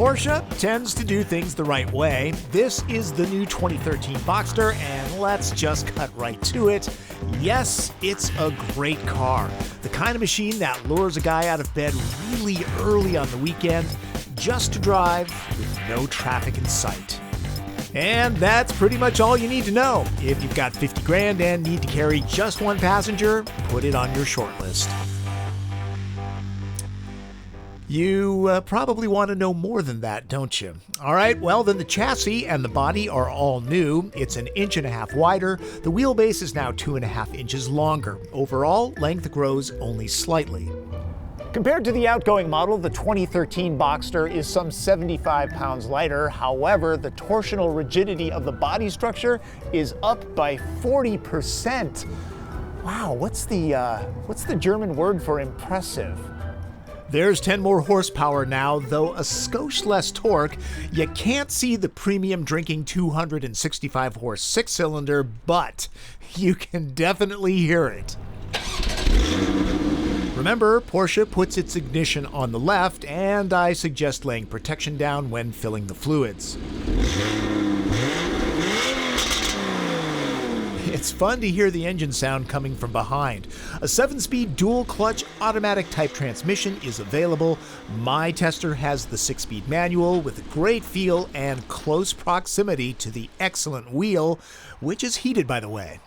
Porsche tends to do things the right way. This is the new 2013 Boxster, and let's just cut right to it. Yes, it's a great car. The kind of machine that lures a guy out of bed really early on the weekend just to drive with no traffic in sight. And that's pretty much all you need to know. If you've got 50 grand and need to carry just one passenger, put it on your short list. You probably want to know more than that, don't you? All right, well, then the chassis and the body are all new. It's an 1.5 inches wider. The wheelbase is now 2.5 inches longer. Overall, length grows only slightly. Compared to the outgoing model, the 2013 Boxster is some 75 pounds lighter. However, the torsional rigidity of the body structure is up by 40%. Wow, what's the German word for impressive? There's 10 more horsepower now, though a skosh less torque. You can't see the premium drinking 265 horse six-cylinder, but you can definitely hear it. Remember, Porsche puts its ignition on the left, and I suggest laying protection down when filling the fluids. It's fun to hear the engine sound coming from behind. A 7-speed dual-clutch automatic type transmission is available. My tester has the 6-speed manual with a great feel and close proximity to the excellent wheel, which is heated, by the way.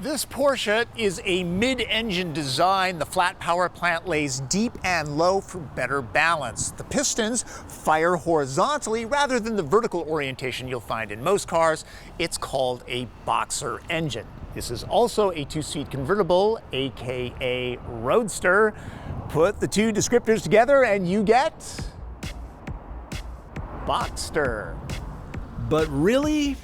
This Porsche is a mid-engine design. The flat power plant lays deep and low for better balance. The pistons fire horizontally rather than the vertical orientation you'll find in most cars. It's called a Boxer engine. This is also a 2-seat convertible, aka roadster. Put the two descriptors together and you get Boxster. But really,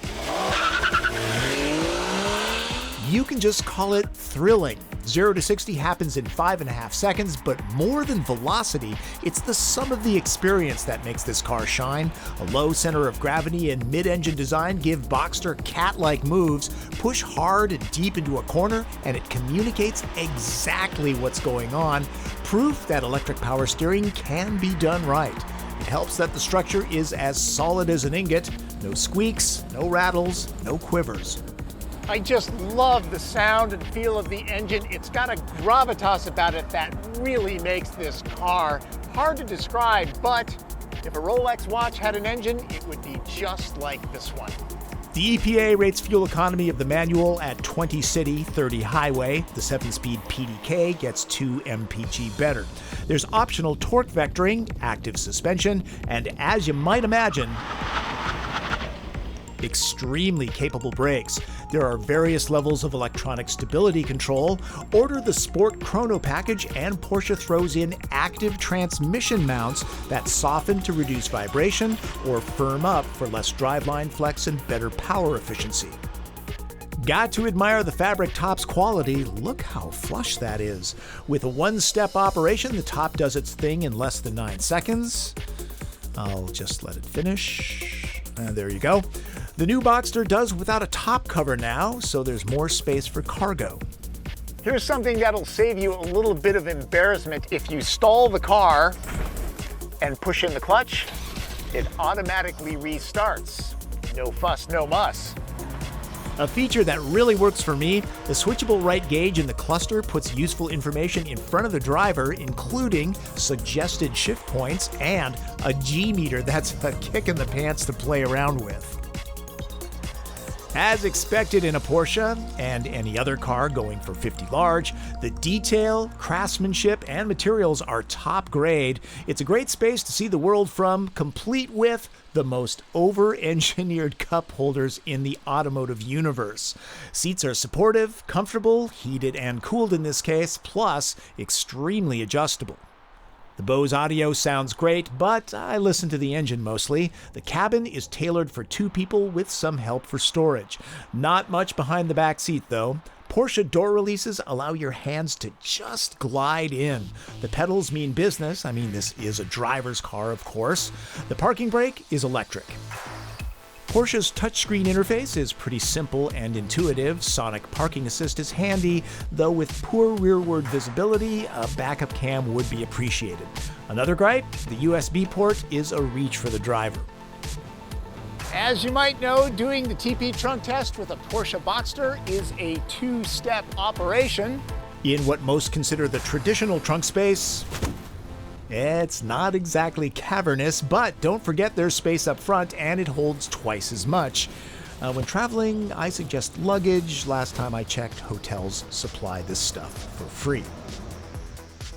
you can just call it thrilling. 0 to 60 happens in 5.5 seconds, but more than velocity, it's the sum of the experience that makes this car shine. A low center of gravity and mid-engine design give Boxster cat-like moves, push hard and deep into a corner, and it communicates exactly what's going on. Proof that electric power steering can be done right. It helps that the structure is as solid as an ingot. No squeaks, no rattles, no quivers. I just love the sound and feel of the engine. It's got a gravitas about it that really makes this car hard to describe, but if a Rolex watch had an engine, it would be just like this one. The EPA rates fuel economy of the manual at 20 city, 30 highway. The 7-speed PDK gets 2 mpg better. There's optional torque vectoring, active suspension, and as you might imagine, extremely capable brakes. There are various levels of electronic stability control. Order the Sport Chrono package and Porsche throws in active transmission mounts that soften to reduce vibration or firm up for less driveline flex and better power efficiency. Got to admire the fabric top's quality. Look how flush that is. With a one-step operation, the top does its thing in less than 9 seconds. I'll just let it finish. There you go. The new Boxster does without a top cover now, so there's more space for cargo. Here's something that'll save you a little bit of embarrassment. If you stall the car and push in the clutch, it automatically restarts. No fuss, no muss. A feature that really works for me, the switchable right gauge in the cluster puts useful information in front of the driver, including suggested shift points and a G meter that's a kick in the pants to play around with. As expected in a Porsche and any other car going for 50 large, the detail, craftsmanship, and materials are top grade. It's a great space to see the world from, complete with the most over-engineered cup holders in the automotive universe. Seats are supportive, comfortable, heated and cooled in this case, plus extremely adjustable. The Bose audio sounds great, but I listen to the engine mostly. The cabin is tailored for 2 people with some help for storage. Not much behind the back seat, though. Porsche door releases allow your hands to just glide in. The pedals mean business. I mean, this is a driver's car, of course. The parking brake is electric. Porsche's touchscreen interface is pretty simple and intuitive. Sonic parking assist is handy, though with poor rearward visibility, a backup cam would be appreciated. Another gripe, the USB port is a reach for the driver. As you might know, doing the TP trunk test with a Porsche Boxster is a two-step operation. In what most consider the traditional trunk space, it's not exactly cavernous, but don't forget there's space up front and it holds twice as much. When traveling, I suggest luggage. Last time I checked, hotels supply this stuff for free.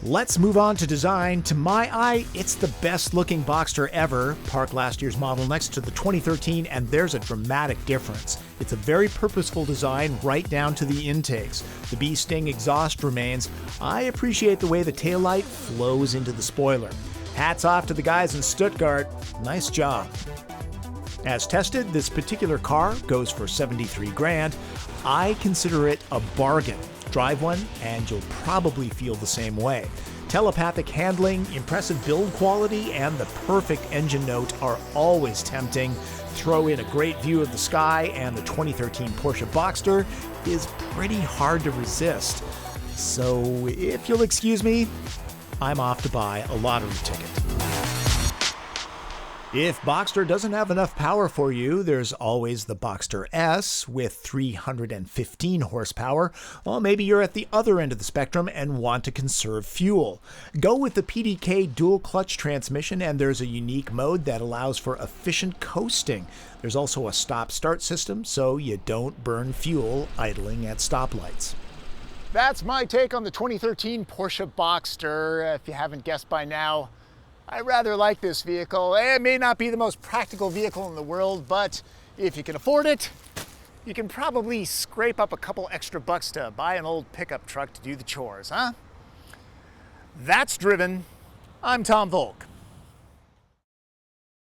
Let's move on to design. To my eye, it's the best looking Boxster ever. Park last year's model next to the 2013 and there's a dramatic difference. It's a very purposeful design right down to the intakes. The bee sting exhaust remains. I appreciate the way the taillight flows into the spoiler. Hats off to the guys in Stuttgart. Nice job. As tested, this particular car goes for 73 grand. I consider it a bargain. Drive one and you'll probably feel the same way. Telepathic handling, impressive build quality, and the perfect engine note are always tempting. Throw in a great view of the sky and the 2013 Porsche Boxster is pretty hard to resist. So if you'll excuse me, I'm off to buy a lottery ticket. If Boxster doesn't have enough power for you, there's always the Boxster S with 315 horsepower. Well, maybe you're at the other end of the spectrum and want to conserve fuel. Go with the PDK dual clutch transmission, and there's a unique mode that allows for efficient coasting. There's also a stop-start system, so you don't burn fuel idling at stoplights. That's my take on the 2013 Porsche Boxster. If you haven't guessed by now, I rather like this vehicle. It may not be the most practical vehicle in the world, but if you can afford it, you can probably scrape up a couple extra bucks to buy an old pickup truck to do the chores, huh? That's Driven. I'm Tom Volk.